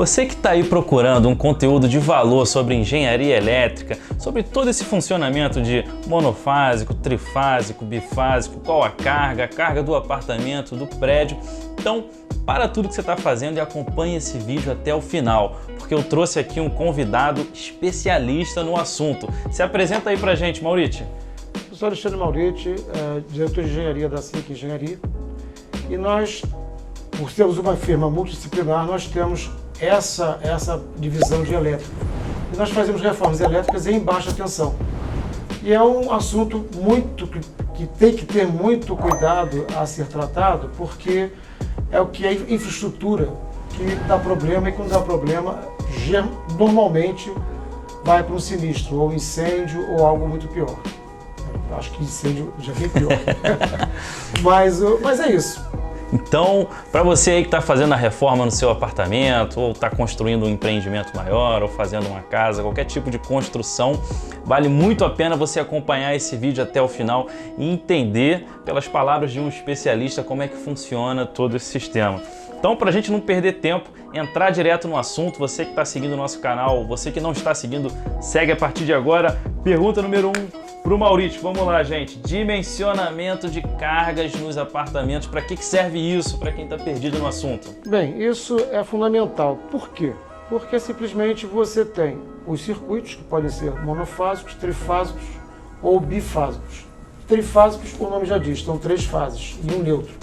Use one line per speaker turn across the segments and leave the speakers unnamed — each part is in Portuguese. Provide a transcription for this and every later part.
Você que está aí procurando um conteúdo de valor sobre engenharia elétrica, sobre todo esse funcionamento de monofásico, trifásico, bifásico, qual a carga do apartamento, do prédio, então para tudo que você está fazendo e acompanhe esse vídeo até o final, porque eu trouxe aqui um convidado especialista no assunto. Se apresenta aí pra gente, Mauriti.
Eu sou Alexandre Mauriti, diretor de engenharia da SIC Engenharia, e nós, por sermos uma firma multidisciplinar, nós temos essa divisão de elétrica. E nós fazemos reformas elétricas em baixa tensão. E é um assunto que tem que ter muito cuidado a ser tratado, porque é o que é infraestrutura que dá problema, e quando dá problema, normalmente vai para um sinistro, ou incêndio, ou algo muito pior. Eu acho que incêndio já vem pior. mas é isso.
Então, para você aí que está fazendo a reforma no seu apartamento, ou está construindo um empreendimento maior, ou fazendo uma casa, qualquer tipo de construção, vale muito a pena você acompanhar esse vídeo até o final e entender, pelas palavras de um especialista, como é que funciona todo esse sistema. Então, para a gente não perder tempo, entrar direto no assunto, você que está seguindo o nosso canal, você que não está seguindo, segue a partir de agora. Pergunta número 1 para o Mauriti. Vamos lá, gente. Dimensionamento de cargas nos apartamentos. Para que serve isso, para quem está perdido no assunto?
Bem, isso é fundamental. Por quê? Porque simplesmente você tem os circuitos, que podem ser monofásicos, trifásicos ou bifásicos. Trifásicos, o nome já diz, são 3 fases e um neutro.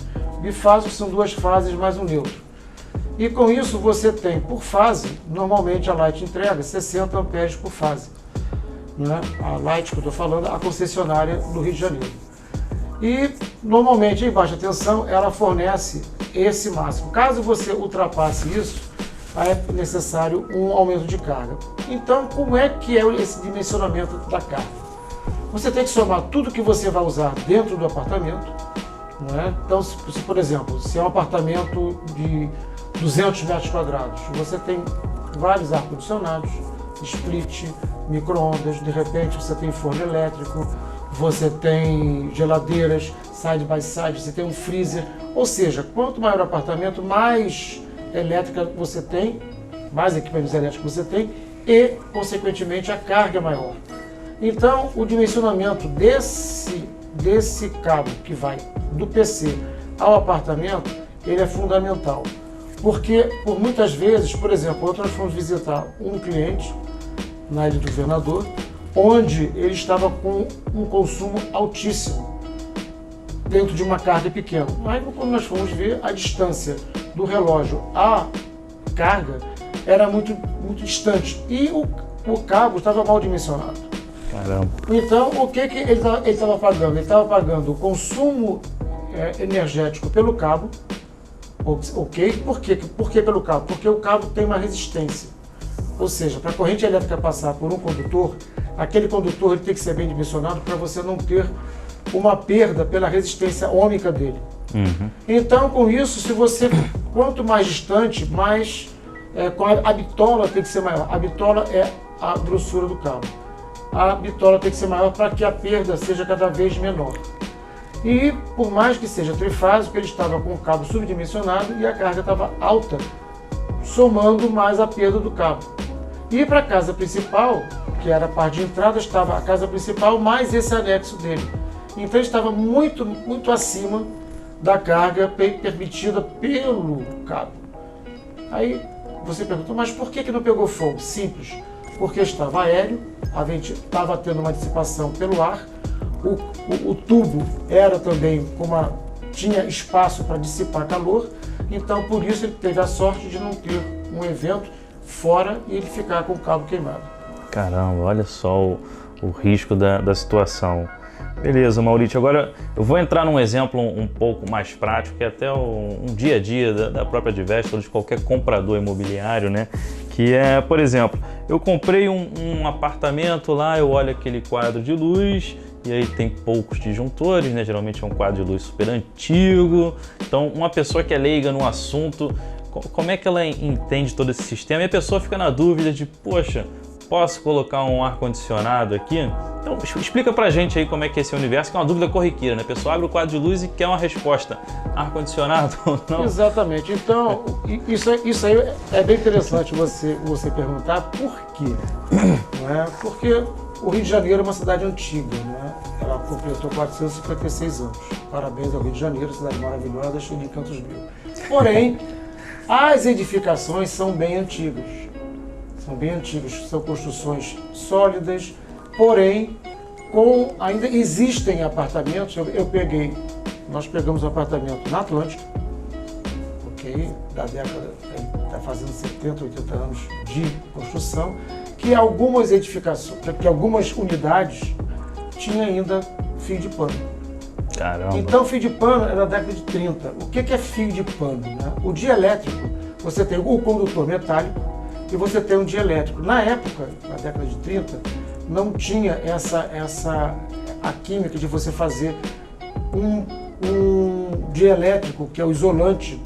Bifásicos são 2 fases mais um neutro. E com isso você tem, por fase, normalmente a Light entrega 60 amperes por fase. Né? A Light que eu estou falando, a concessionária do Rio de Janeiro. E normalmente em baixa tensão ela fornece esse máximo. Caso você ultrapasse isso, é necessário um aumento de carga. Então, como é que é esse dimensionamento da carga? Você tem que somar tudo que você vai usar dentro do apartamento. Né? Então, se, por exemplo, se é um apartamento de 200 metros quadrados, você tem vários ar-condicionados, split, micro-ondas, de repente você tem forno elétrico, você tem geladeiras, side by side, você tem um freezer. Ou seja, quanto maior o apartamento, mais elétrica você tem, mais equipamentos elétricos você tem e, consequentemente, a carga é maior. Então, o dimensionamento desse cabo que vai do PC ao apartamento, ele é fundamental. Porque, por muitas vezes, por exemplo, nós fomos visitar um cliente na Ilha do Governador, onde ele estava com um consumo altíssimo, dentro de uma carga pequena. Mas quando nós fomos ver, a distância do relógio à carga era muito distante e o cabo estava mal dimensionado.
Caramba.
Então, o que ele estava pagando? Ele estava pagando o consumo energético pelo cabo. Ok? Por que pelo cabo? Porque o cabo tem uma resistência. Ou seja, para a corrente elétrica passar por um condutor, aquele condutor ele tem que ser bem dimensionado para você não ter uma perda pela resistência ôhmica dele.
Uhum.
Então, com isso, quanto mais distante, mais a bitola tem que ser maior. A bitola é a grossura do cabo. A bitola tem que ser maior para que a perda seja cada vez menor. E por mais que seja trifásico, ele estava com o cabo subdimensionado e a carga estava alta, somando mais a perda do cabo. E para a casa principal, que era a parte de entrada, estava a casa principal mais esse anexo dele. Então ele estava muito acima da carga permitida pelo cabo. Aí você pergunta, mas por que não pegou fogo? Simples, porque estava aéreo, estava tendo uma dissipação pelo ar, o tubo era também tinha espaço para dissipar calor, então por isso ele teve a sorte de não ter um evento fora e ele ficar com o cabo queimado.
Caramba, olha só o risco da situação. Beleza, Mauriti. Agora eu vou entrar num exemplo um pouco mais prático, que é até um dia a dia da própria Advest, ou de qualquer comprador imobiliário, né? Que é, por exemplo, eu comprei um apartamento lá, eu olho aquele quadro de luz, e aí tem poucos disjuntores, né? Geralmente é um quadro de luz super antigo. Então, uma pessoa que é leiga no assunto, como é que ela entende todo esse sistema? E a pessoa fica na dúvida de, poxa, posso colocar um ar-condicionado aqui? Então explica pra gente aí como é que é esse universo, que é uma dúvida corriqueira, né? A pessoa abre o quadro de luz e quer uma resposta. Ar-condicionado ou não?
Exatamente. Então, isso aí é bem interessante você perguntar por quê. Não é? Porque o Rio de Janeiro é uma cidade antiga, né? Ela completou 456 anos. Parabéns ao Rio de Janeiro, cidade maravilhosa, cheia de encantos mil. Porém, as edificações são bem antigas. São construções sólidas, porém, ainda existem apartamentos. Nós pegamos um apartamento na Atlântica, ok? Da década, está fazendo 70, 80 anos de construção, que algumas edificações, que algumas unidades tinham ainda fio de pano.
Caramba.
Então, fio de pano era da década de 30. O que é fio de pano? Né? O dielétrico, você tem o condutor metálico e você tem um dielétrico. Na época, na década de 30, não tinha a química de você fazer um dielétrico, que é o isolante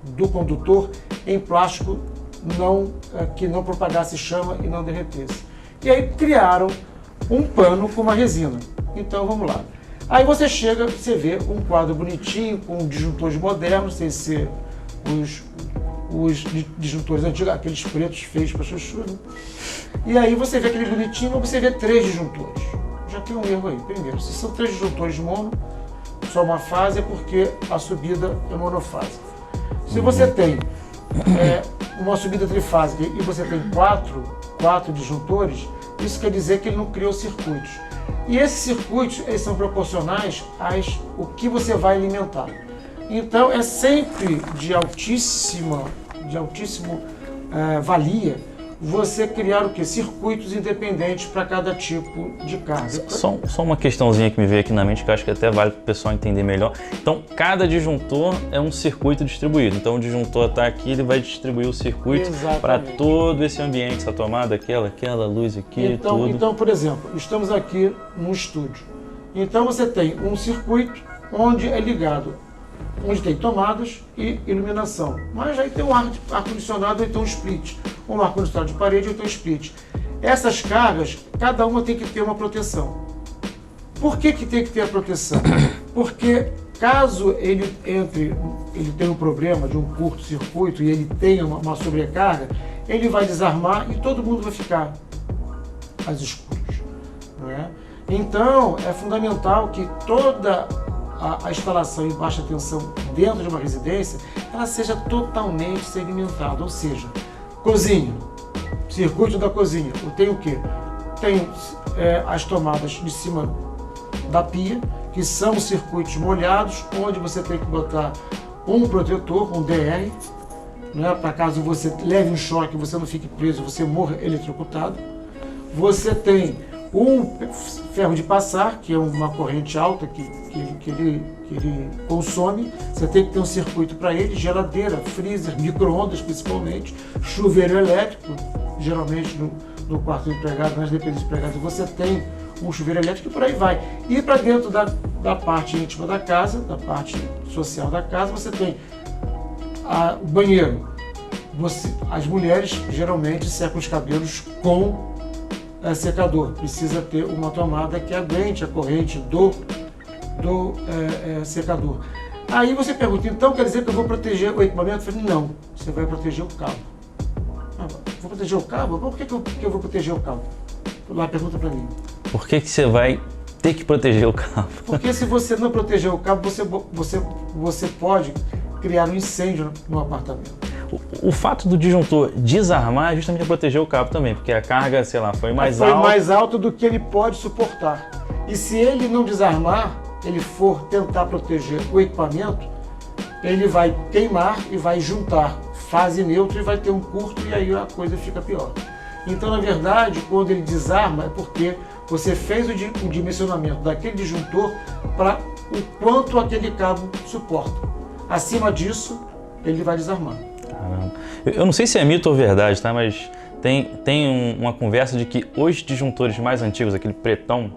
do condutor, em plástico que não propagasse chama e não derretesse. E aí criaram um pano com uma resina. Então vamos lá. Aí você vê um quadro bonitinho, com disjuntores modernos, sem ser os disjuntores antigos, aqueles pretos feios para chuchu, né? E aí você vê aquele bonitinho, mas você vê 3 disjuntores. Já tem um erro aí. Primeiro, se são 3 disjuntores mono, só uma fase, é porque a subida é monofásica. Se você tem uma subida trifásica e você tem 4 disjuntores, isso quer dizer que ele não criou circuitos. E esses circuitos, eles são proporcionais ao que você vai alimentar. Então é sempre de altíssimo valia você criar o quê? Circuitos independentes para cada tipo de carga.
Só uma questãozinha que me veio aqui na mente, que eu acho que até vale para o pessoal entender melhor. Então, cada disjuntor é um circuito distribuído. Então, o disjuntor está aqui, ele vai distribuir o circuito para todo esse ambiente, essa tomada, aquela luz aqui, tudo.
Então, por exemplo, estamos aqui no estúdio. Então, você tem um circuito onde é ligado, onde tem tomadas e iluminação. Mas aí tem um ar-condicionado e tem um split. Um ar-condicionado de parede e tem um split. Essas cargas, cada uma tem que ter uma proteção. Por que tem que ter a proteção? Porque caso ele tenha um problema de um curto-circuito e ele tenha uma sobrecarga, ele vai desarmar e todo mundo vai ficar às escuras. Não é? Então, é fundamental que toda a instalação em baixa tensão dentro de uma residência, ela seja totalmente segmentada, ou seja, cozinha, circuito da cozinha, tem o quê? Tem as tomadas de cima da pia, que são circuitos molhados, onde você tem que botar um protetor, um DR, né, para caso você leve um choque, você não fique preso, você morra eletrocutado. Você tem um ferro de passar, que é uma corrente alta que ele consome. Você tem que ter um circuito para ele, geladeira, freezer, micro-ondas principalmente, chuveiro elétrico, geralmente no quarto do empregado, nas dependências do empregado, você tem um chuveiro elétrico e por aí vai. E para dentro da parte íntima da casa, da parte social da casa, você tem o banheiro. As mulheres geralmente secam os cabelos com secador. Precisa ter uma tomada que aguente a corrente do secador. Aí você pergunta, então quer dizer que eu vou proteger o equipamento? Eu falei, não, você vai proteger o cabo. Vou proteger o cabo? Por que eu vou proteger o cabo? Lá, pergunta para mim.
Por que você vai ter que proteger o cabo?
Porque se você não proteger o cabo, você pode criar um incêndio no apartamento.
O fato do disjuntor desarmar é justamente proteger o cabo também, porque a carga, sei lá, foi mais alta.
Foi mais alto do que ele pode suportar. E se ele não desarmar, ele for tentar proteger o equipamento, ele vai queimar e vai juntar fase neutra e vai ter um curto e aí a coisa fica pior. Então, na verdade, quando ele desarma é porque você fez o dimensionamento daquele disjuntor para o quanto aquele cabo suporta. Acima disso, ele vai desarmar.
Caramba. Eu não sei se é mito ou verdade, tá? Mas tem uma conversa de que os disjuntores mais antigos, aquele pretão,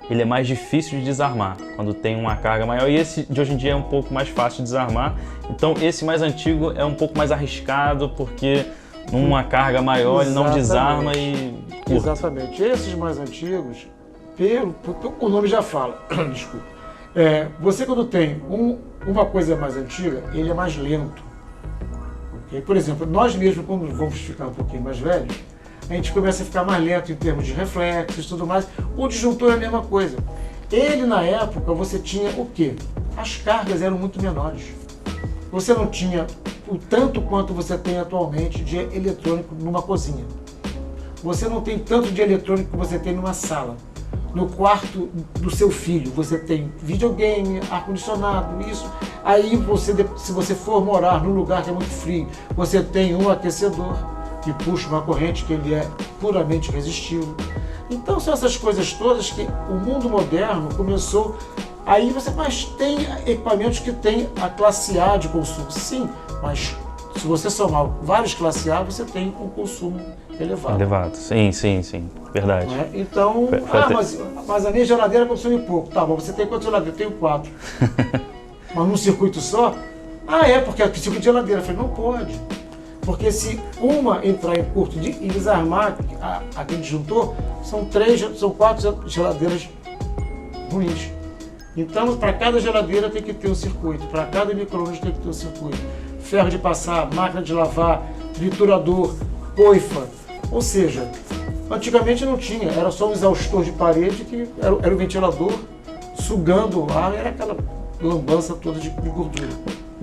ele é mais difícil de desarmar quando tem uma carga maior, e esse de hoje em dia é um pouco mais fácil de desarmar. Então esse mais antigo é um pouco mais arriscado, porque numa carga maior ele não desarma e curto.
Exatamente. Esses mais antigos, o nome já fala, desculpa. Você quando tem uma coisa mais antiga, ele é mais lento. Okay? Por exemplo, nós mesmos, quando vamos ficar um pouquinho mais velhos, a gente começa a ficar mais lento em termos de reflexos e tudo mais. O disjuntor é a mesma coisa. Ele, na época, você tinha o quê? As cargas eram muito menores. Você não tinha o tanto quanto você tem atualmente de eletrônico numa cozinha. Você não tem tanto de eletrônico que você tem numa sala. No quarto do seu filho, você tem videogame, ar-condicionado, isso. Aí, se você for morar num lugar que é muito frio, você tem um aquecedor que puxa uma corrente que ele é puramente resistível. Então, são essas coisas todas que o mundo moderno começou. Aí você tem equipamentos que tem a classe A de consumo, sim, mas se você somar vários classe A, você tem um consumo elevado.
Elevado, sim, verdade.
Então, mas a minha geladeira consome pouco. Tá bom, você tem quantas geladeiras? Eu tenho 4. Mas num circuito só? Porque é circuito de geladeira. Eu falei, não pode. Porque se uma entrar em curto e desarmar aquele disjuntor, são 4 geladeiras ruins. Então, para cada geladeira tem que ter um circuito, para cada micro-ondas tem que ter um circuito. Ferro de passar, máquina de lavar, triturador, coifa. Ou seja, antigamente não tinha, era só um exaustor de parede que era o ventilador sugando o ar, era aquela lambança toda de gordura.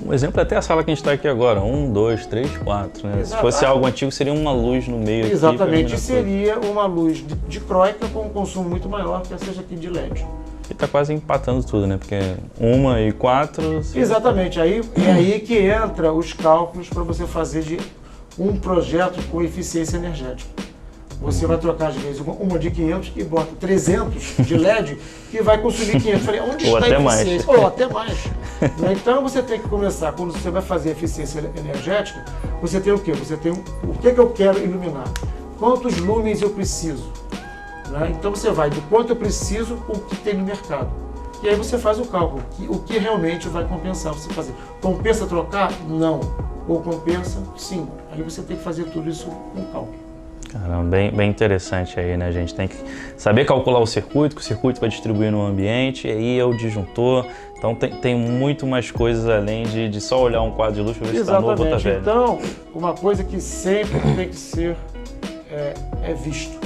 Um exemplo é até a sala que a gente está aqui agora, 1, 2, 3, 4. Né? Se fosse algo antigo, seria uma luz no meio.
Exatamente, aqui, seria uma luz de croica com um consumo muito maior que essa aqui de LED.
E está quase empatando tudo, né? Porque 1 e 4...
Exatamente, é aí que entra os cálculos para você fazer de um projeto com eficiência energética. Você vai trocar, às vezes, uma de 500 e bota 300 de LED que vai consumir 500. Falei, onde está a eficiência? Ou até mais. Então, você tem que começar, quando você vai fazer eficiência energética, você tem o quê? Você tem o que eu quero iluminar? Quantos lumens eu preciso? Então, você vai do quanto eu preciso com o que tem no mercado. E aí você faz o cálculo, o que realmente vai compensar você fazer. Compensa trocar? Não. Ou compensa? Sim. Aí você tem que fazer tudo isso com cálculo.
Caramba, bem interessante aí, né, gente? Tem que saber calcular o circuito, que o circuito vai distribuir no ambiente, e aí é o disjuntor. Então tem muito mais coisas além de só olhar um quadro de luz para ver se está novo ou está velho.
Então, uma coisa que sempre tem que ser visto.